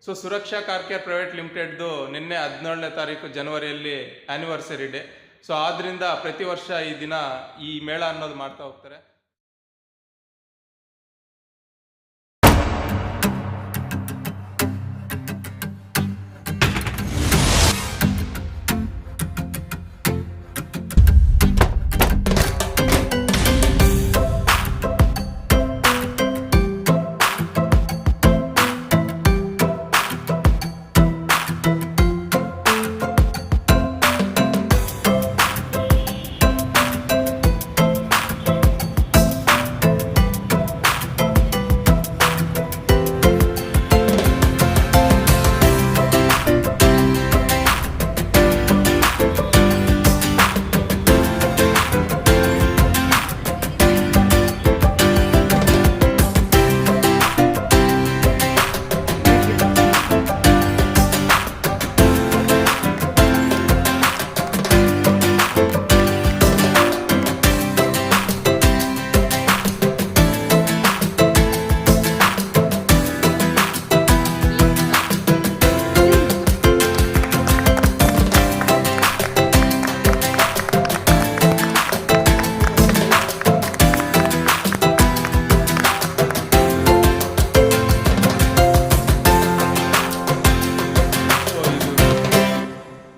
So ಸುರಕ್ಷಾ car care private ಲಿಮಿಟೆಡ್ದು ನಿನ್ನೆ 17ನೇ ತಾರೀಕು ಜನವರಿಯಲ್ಲಿ ಆ್ಯನಿವರ್ಸರಿ ಡೇ. ಸೊ ಆದ್ದರಿಂದ ಪ್ರತಿ ವರ್ಷ ಈ ದಿನ ಈ ಮೇಳ ಅನ್ನೋದು ಮಾಡ್ತಾ ಹೋಗ್ತಾರೆ.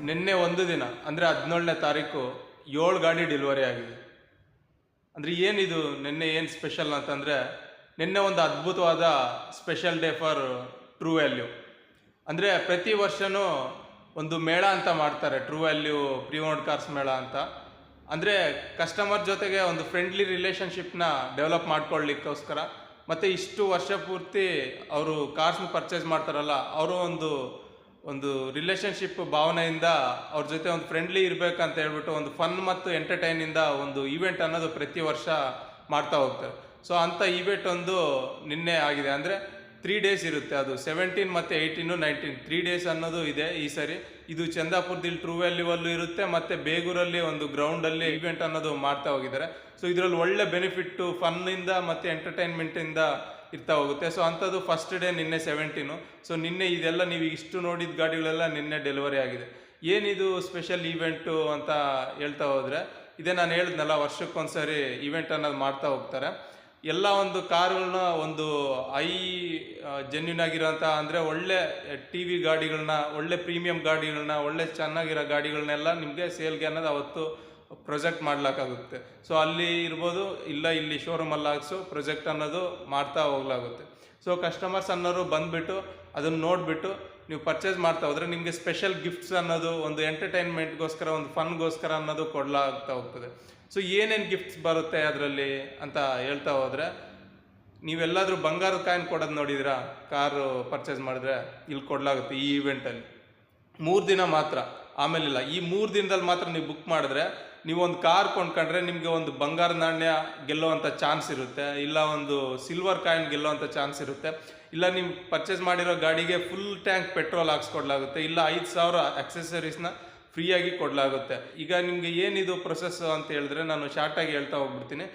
ನಿನ್ನೆ ಒಂದು ದಿನ ಅಂದರೆ 17ನೇ ತಾರೀಕು 7 ಗಾಡಿ ಡೆಲಿವರಿ ಆಗಿದೆ. ಅಂದರೆ ಏನಿದು ನಿನ್ನೆ ಏನು ಸ್ಪೆಷಲ್ ಅಂತಂದರೆ, ನಿನ್ನೆ ಒಂದು ಅದ್ಭುತವಾದ special day for True Value. ಅಂದರೆ ಪ್ರತಿ ವರ್ಷವೂ ಒಂದು ಮೇಳ ಅಂತ ಮಾಡ್ತಾರೆ, True Value pre owned cars ಮೇಳ ಅಂತ. ಅಂದರೆ ಕಸ್ಟಮರ್ ಜೊತೆಗೆ ಒಂದು ಫ್ರೆಂಡ್ಲಿ ರಿಲೇಷನ್ಶಿಪ್ನ ಡೆವಲಪ್ ಮಾಡ್ಕೊಳ್ಳಿಕ್ಕೋಸ್ಕರ, ಮತ್ತು ಇಷ್ಟು ವರ್ಷ ಪೂರ್ತಿ ಅವರು ಕಾರ್ಸ್ನ ಪರ್ಚೇಸ್ ಮಾಡ್ತಾರಲ್ಲ, ಅವರು ಒಂದು ರಿಲೇಷನ್ಶಿಪ್ ಭಾವನೆಯಿಂದ ಅವ್ರ ಜೊತೆ ಒಂದು ಫ್ರೆಂಡ್ಲಿ ಇರಬೇಕಂತ ಹೇಳ್ಬಿಟ್ಟು ಒಂದು ಫನ್ ಮತ್ತು ಎಂಟರ್ಟೈನಿಂದ ಒಂದು ಈವೆಂಟ್ ಅನ್ನೋದು ಪ್ರತಿ ವರ್ಷ ಮಾಡ್ತಾ ಹೋಗ್ತಾರೆ. ಸೊ ಅಂಥ ಈವೆಂಟ್ ಒಂದು ನಿನ್ನೆ ಆಗಿದೆ. ಅಂದರೆ 3 days ಇರುತ್ತೆ, ಅದು 17 ಮತ್ತು 18, 19 3 days ಅನ್ನೋದು ಇದೆ ಈ ಸರಿ. ಇದು ಚಂದಾಪುರದಲ್ಲಿ ಟ್ರೂ ವ್ಯಾಲ್ಯೂವಲ್ಲೂ ಇರುತ್ತೆ, ಮತ್ತು ಬೇಗೂರಲ್ಲಿ ಒಂದು ಗ್ರೌಂಡಲ್ಲಿ ಈವೆಂಟ್ ಅನ್ನೋದು ಮಾಡ್ತಾ ಹೋಗಿದ್ದಾರೆ. ಸೊ ಇದರಲ್ಲಿ ಒಳ್ಳೆ ಬೆನಿಫಿಟ್ಟು ಫನ್ನಿಂದ ಮತ್ತು ಎಂಟರ್ಟೈನ್ಮೆಂಟಿಂದ ಇರ್ತಾ ಹೋಗುತ್ತೆ. ಸೊ ಅಂಥದ್ದು ಫಸ್ಟ್ ಡೇ ನಿನ್ನೆ 17. ಸೊ ನಿನ್ನೆ ಇದೆಲ್ಲ ನೀವು ಇಷ್ಟು ನೋಡಿದ ಗಾಡಿಗಳೆಲ್ಲ ನಿನ್ನೆ ಡೆಲಿವರಿ ಆಗಿದೆ. ಏನಿದು ಸ್ಪೆಷಲ್ ಈವೆಂಟು ಅಂತ ಹೇಳ್ತಾ ಹೋದರೆ, ಇದೇ ನಾನು ಹೇಳಿದ್ನಲ್ಲ, ವರ್ಷಕ್ಕೊಂದ್ಸರಿ ಈವೆಂಟ್ ಅನ್ನೋದು ಮಾಡ್ತಾ ಹೋಗ್ತಾರೆ. ಎಲ್ಲ ಒಂದು ಕಾರುಗಳನ್ನ ಒಂದು ಜೆನ್ಯೂನ್ ಆಗಿರೋಂಥ, ಅಂದರೆ ಒಳ್ಳೆ ಟಿ ವಿ ಗಾಡಿಗಳನ್ನ, ಒಳ್ಳೆ ಪ್ರೀಮಿಯಂ ಗಾಡಿಗಳನ್ನ, ಒಳ್ಳೆ ಚೆನ್ನಾಗಿರೋ ಗಾಡಿಗಳನ್ನೆಲ್ಲ ನಿಮಗೆ ಸೇಲ್ಗೆ ಅನ್ನೋದು ಅವತ್ತು ಪ್ರೊಜೆಕ್ಟ್ ಮಾಡ್ಲಿಕ್ಕಾಗುತ್ತೆ. ಸೊ ಅಲ್ಲಿ ಇರ್ಬೋದು, ಇಲ್ಲ ಇಲ್ಲಿ ಶೋರೂಮಲ್ಲಿ ಹಾಕ್ಸೋ ಪ್ರೊಜೆಕ್ಟ್ ಅನ್ನೋದು ಮಾಡ್ತಾ ಹೋಗ್ಲಾಗುತ್ತೆ. ಸೊ ಕಸ್ಟಮರ್ಸ್ ಅನ್ನೋರು ಬಂದುಬಿಟ್ಟು ಅದನ್ನು ನೋಡಿಬಿಟ್ಟು ನೀವು ಪರ್ಚೇಸ್ ಮಾಡ್ತಾ ಹೋದರೆ ನಿಮಗೆ ಸ್ಪೆಷಲ್ ಗಿಫ್ಟ್ಸ್ ಅನ್ನೋದು, ಒಂದು ಎಂಟರ್ಟೈನ್ಮೆಂಟ್ಗೋಸ್ಕರ, ಒಂದು ಫನ್ಗೋಸ್ಕರ ಅನ್ನೋದು ಕೊಡಲಾಗ್ತಾ ಹೋಗ್ತದೆ. ಸೊ ಏನೇನು ಗಿಫ್ಟ್ಸ್ ಬರುತ್ತೆ ಅದರಲ್ಲಿ ಅಂತ ಹೇಳ್ತಾ ಹೋದರೆ, ನೀವೆಲ್ಲಾದರೂ ಬಂಗಾರದ ಕಾಯಿನ್ ಕೊಡೋದು ನೋಡಿದಿರಾ? ಕಾರು ಪರ್ಚೇಸ್ ಮಾಡಿದ್ರೆ ಇಲ್ಲಿ ಕೊಡಲಾಗುತ್ತೆ ಈ ಈವೆಂಟಲ್ಲಿ. 3 ದಿನ ಮಾತ್ರ, ಆಮೇಲಿಲ್ಲ. ಈ 3 ದಿನದಲ್ಲಿ ಮಾತ್ರ ನೀವು ಬುಕ್ ಮಾಡಿದ್ರೆ, ನೀವು ಒಂದು ಕಾರ್ ಕೊಂಡ್ಕೊಂಡ್ರೆ ನಿಮಗೆ ಒಂದು ಬಂಗಾರ ನಾಣ್ಯ ಗೆಲ್ಲುವಂಥ ಚಾನ್ಸ್ ಇರುತ್ತೆ, ಇಲ್ಲ ಒಂದು ಸಿಲ್ವರ್ ಕಾಯಿನ್ ಗೆಲ್ಲುವಂಥ ಚಾನ್ಸ್ ಇರುತ್ತೆ, ಇಲ್ಲ ನೀವು ಪರ್ಚೇಸ್ ಮಾಡಿರೋ ಗಾಡಿಗೆ ಫುಲ್ ಟ್ಯಾಂಕ್ ಪೆಟ್ರೋಲ್ ಹಾಕ್ಸ್ಕೊಡ್ಲಾಗುತ್ತೆ, ಇಲ್ಲ 5,000 ಅಕ್ಸೆಸರೀಸ್ನ ಫ್ರೀಯಾಗಿ ಕೊಡಲಾಗುತ್ತೆ. ಈಗ ನಿಮಗೆ ಏನಿದು ಪ್ರೊಸೆಸ್ ಅಂತ ಹೇಳಿದ್ರೆ, ನಾನು ಶಾರ್ಟಾಗಿ ಹೇಳ್ತಾ ಹೋಗ್ಬಿಡ್ತೀನಿ.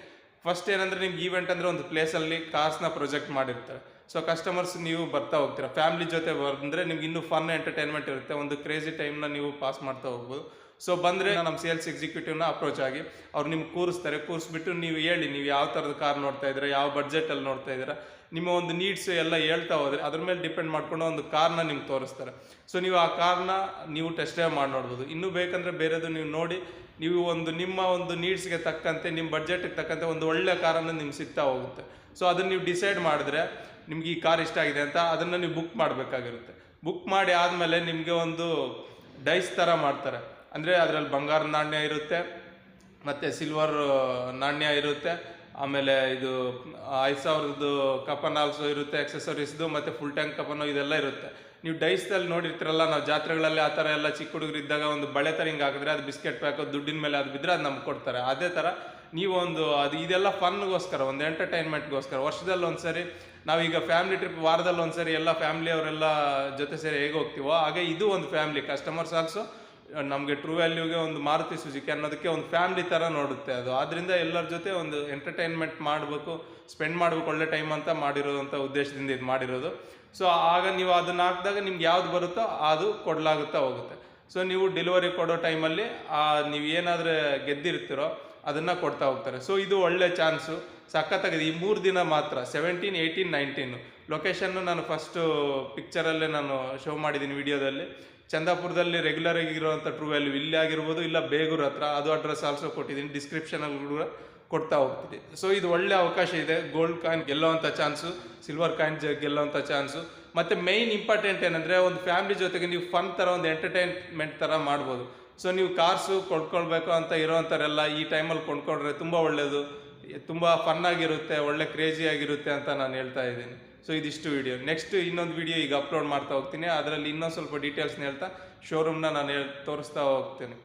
ಫಸ್ಟ್ ಏನಂದರೆ, ನಿಮ್ಗೆ ಈವೆಂಟ್ ಅಂದರೆ ಒಂದು ಪ್ಲೇಸಲ್ಲಿ ಕಾರ್ಸ್ನ ಪ್ರೊಜೆಕ್ಟ್ ಮಾಡಿರ್ತಾರೆ. ಸೊ ಕಸ್ಟಮರ್ಸ್ ನೀವು ಬರ್ತಾ ಹೋಗ್ತೀರಾ, ಫ್ಯಾಮಿಲಿ ಜೊತೆ ಬಂದರೆ ನಿಮ್ಗೆ ಇನ್ನೂ ಫನ್ ಎಂಟರ್ಟೈನ್ಮೆಂಟ್ ಇರುತ್ತೆ, ಒಂದು ಕ್ರೇಜಿ ಟೈಮ್ನ ನೀವು ಪಾಸ್ ಮಾಡ್ತಾ ಹೋಗ್ಬೋದು. ಸೊ ಬಂದರೆ ನಮ್ಮ ಸೇಲ್ಸ್ ಎಕ್ಸಿಕ್ಯೂಟಿವ್ನ ಅಪ್ರೋಚ್ ಆಗಿ ಅವ್ರು ನಿಮ್ಗೆ ಕೂರಿಸ್ತಾರೆ. ಕೂರಿಸ್ಬಿಟ್ಟು ನೀವು ಹೇಳಿ, ನೀವು ಯಾವ ಥರದ ಕಾರ್ ನೋಡ್ತಾ ಇದ್ದೀರಾ, ಯಾವ ಬಡ್ಜೆಟಲ್ಲಿ ನೋಡ್ತಾ ಇದ್ದೀರಾ, ನಿಮ್ಮ ಒಂದು ನೀಡ್ಸ್ ಎಲ್ಲ ಹೇಳ್ತಾ ಹೋದರೆ ಅದ್ರ ಮೇಲೆ ಡಿಪೆಂಡ್ ಮಾಡ್ಕೊಂಡು ಒಂದು ಕಾರ್ನ ನಿಮ್ಗೆ ತೋರಿಸ್ತಾರೆ. ಸೊ ನೀವು ಆ ಕಾರ್ನ ನೀವು ಟೆಸ್ಟ್ ಡ್ರೈವ್ ಮಾಡಿ ನೋಡ್ಬೋದು. ಇನ್ನೂ ಬೇಕಂದರೆ ಬೇರೆದು ನೀವು ನೋಡಿ, ನೀವು ನಿಮ್ಮ ಒಂದು ನೀಡ್ಸ್ಗೆ ತಕ್ಕಂತೆ, ನಿಮ್ಮ ಬಡ್ಜೆಟ್ಗೆ ತಕ್ಕಂತೆ ಒಂದು ಒಳ್ಳೆ ಕಾರನ್ನು ನಿಮ್ಗೆ ಸಿಗ್ತಾ ಹೋಗುತ್ತೆ. ಸೊ ಅದನ್ನು ನೀವು ಡಿಸೈಡ್ ಮಾಡಿದ್ರೆ, ನಿಮ್ಗೆ ಈ ಕಾರ್ ಇಷ್ಟ ಆಗಿದೆ ಅಂತ ಅದನ್ನು ನೀವು ಬುಕ್ ಮಾಡಬೇಕಾಗಿರುತ್ತೆ. ಬುಕ್ ಮಾಡಿ ಆದಮೇಲೆ ನಿಮಗೆ ಒಂದು ಡೈಸ್ ಥರ ಮಾಡ್ತಾರೆ. ಅಂದರೆ ಅದರಲ್ಲಿ ಬಂಗಾರ ನಾಣ್ಯ ಇರುತ್ತೆ, ಮತ್ತು ಸಿಲ್ವರ್ ನಾಣ್ಯ ಇರುತ್ತೆ, ಆಮೇಲೆ ಇದು 5,000 ಕಪನ್ ಆಲ್ಸೋ ಇರುತ್ತೆ, ಎಕ್ಸೆಸರೀಸ್ದು, ಮತ್ತು ಫುಲ್ ಟ್ಯಾಂಕ್ ಕಪನು ಇದೆಲ್ಲ ಇರುತ್ತೆ. ನೀವು ಡೈಸ್ದಲ್ಲಿ ನೋಡಿರ್ತೀರಲ್ಲ, ನಾವು ಜಾತ್ರೆಗಳಲ್ಲಿ ಆ ಥರ ಎಲ್ಲ ಚಿಕ್ಕ ಹುಡುಗರು ಇದ್ದಾಗ ಒಂದು ಬಳೆ ಥರ ಹಿಂಗೆ ಹಾಕಿದ್ರೆ ಅದು ಬಿಸ್ಕೆಟ್ ಪ್ಯಾಕು ದುಡ್ಡಿನ ಮೇಲೆ ಅದು ಬಿದ್ದರೆ ಅದು ನಮ್ಗೆ ಕೊಡ್ತಾರೆ. ಅದೇ ಥರ ನೀವೊಂದು ಇದೆಲ್ಲ ಫನ್ಗೋಸ್ಕರ, ಒಂದು ಎಂಟರ್ಟೈನ್ಮೆಂಟ್ಗೋಸ್ಕರ ವರ್ಷದಲ್ಲಿ ಒಂದ್ಸರಿ ನಾವೀಗ ಫ್ಯಾಮಿಲಿ ಟ್ರಿಪ್ ವಾರದಲ್ಲಿ ಒಂದ್ಸರಿ ಎಲ್ಲ ಫ್ಯಾಮಿಲಿ ಅವರೆಲ್ಲ ಜೊತೆ ಸೇರಿ ಹೇಗೆ ಹೋಗ್ತೀವೋ, ಹಾಗೆ ಇದು ಒಂದು ಫ್ಯಾಮಿಲಿ ಕಸ್ಟಮರ್ಸ್ ಆಲ್ಸೋ ನಮಗೆ ಟ್ರೂ ವ್ಯಾಲ್ಯೂಗೆ ಒಂದು ಮಾರುತಿ ಸುಜುಕಿ ಅನ್ನೋದಕ್ಕೆ ಒಂದು ಫ್ಯಾಮಿಲಿ ಥರ ನೋಡುತ್ತೆ ಅದು. ಆದ್ದರಿಂದ ಎಲ್ಲರ ಜೊತೆ ಒಂದು ಎಂಟರ್ಟೈನ್ಮೆಂಟ್ ಮಾಡಬೇಕು, ಸ್ಪೆಂಡ್ ಮಾಡಬೇಕು ಒಳ್ಳೆ ಟೈಮ್ ಅಂತ ಮಾಡಿರೋದಂಥ ಉದ್ದೇಶದಿಂದ ಇದು ಮಾಡಿರೋದು. ಸೊ ಆಗ ನೀವು ಅದನ್ನು ಹಾಕಿದಾಗ ನಿಮ್ಗೆ ಯಾವ್ದು ಬರುತ್ತೋ ಅದು ಕೊಡಲಾಗುತ್ತಾ ಹೋಗುತ್ತೆ. ಸೊ ನೀವು ಡೆಲಿವರಿ ಕೊಡೋ ಟೈಮಲ್ಲಿ ನೀವು ಏನಾದರೂ ಗೆದ್ದಿರ್ತೀರೋ ಅದನ್ನು ಕೊಡ್ತಾ ಹೋಗ್ತಾರೆ. ಸೊ ಇದು ಒಳ್ಳೆ ಚಾನ್ಸು, ಸಖತ್ತಾಗಿದೆ. ಈ 3 ದಿನ ಮಾತ್ರ 17, 18, 19 ಲೊಕೇಶನ್ನು ನಾನು ಫಸ್ಟು ಪಿಕ್ಚರಲ್ಲೇ ನಾನು ಶೋ ಮಾಡಿದ್ದೀನಿ ವಿಡಿಯೋದಲ್ಲಿ. ಚಂದಾಪುರದಲ್ಲಿ ರೆಗ್ಯುಲರ್ ಆಗಿರುವಂಥ ಟ್ರೂ ವ್ಯಾಲ್ಯೂ ಇಲ್ಲಿ ಆಗಿರ್ಬೋದು, ಇಲ್ಲ ಬೇಗೂರು ಹತ್ರ, ಅದು ಅಡ್ರೆಸ್ ಆಲ್ಸೋ ಕೊಟ್ಟಿದ್ದೀನಿ, ಡಿಸ್ಕ್ರಿಪ್ಷನಲ್ಲಿ ಕೂಡ ಕೊಡ್ತಾ ಹೋಗ್ತೀನಿ. ಸೊ ಇದು ಒಳ್ಳೆ ಅವಕಾಶ ಇದೆ. ಗೋಲ್ಡ್ ಕಾಯಿನ್ ಗೆಲ್ಲೋವಂಥ ಚಾನ್ಸು, ಸಿಲ್ವರ್ ಕಾಯಿನ್ ಗೆಲ್ಲೋವಂಥ ಚಾನ್ಸು. ಮತ್ತು ಮೇಯ್ನ್ ಇಂಪಾರ್ಟೆಂಟ್ ಏನಂದರೆ ಒಂದು ಫ್ಯಾಮಿಲಿ ಜೊತೆಗೆ ನೀವು ಫನ್ ಥರ ಒಂದು ಎಂಟರ್ಟೈನ್ಮೆಂಟ್ ಥರ ಮಾಡ್ಬೋದು. ಸೊ ನೀವು ಕಾರ್ಸು ಕೊಂಡ್ಕೊಳ್ಬೇಕು ಅಂತ ಇರೋವಂಥವರೆಲ್ಲ ಈ ಟೈಮಲ್ಲಿ ಕೊಂಡ್ಕೊಂಡ್ರೆ ತುಂಬ ಒಳ್ಳೆಯದು, ತುಂಬ ಫನ್ನಾಗಿರುತ್ತೆ, ಒಳ್ಳೆ ಕ್ರೇಜಿ ಆಗಿರುತ್ತೆ ಅಂತ ನಾನು ಹೇಳ್ತಾ ಇದ್ದೀನಿ. ಸೊ ಇದಿಷ್ಟು ವಿಡಿಯೋ. ನೆಕ್ಸ್ಟ್ ಇನ್ನೊಂದು ವಿಡಿಯೋ ಈಗ ಅಪ್ಲೋಡ್ ಮಾಡ್ತಾ ಹೋಗ್ತೀನಿ, ಅದರಲ್ಲಿ ಇನ್ನೊಂದು ಸ್ವಲ್ಪ ಡೀಟೇಲ್ಸ್ನ ಹೇಳ್ತಾ ಶೋರೂಮ್ನ ನಾನು ತೋರಿಸ್ತಾ ಹೋಗ್ತೀನಿ.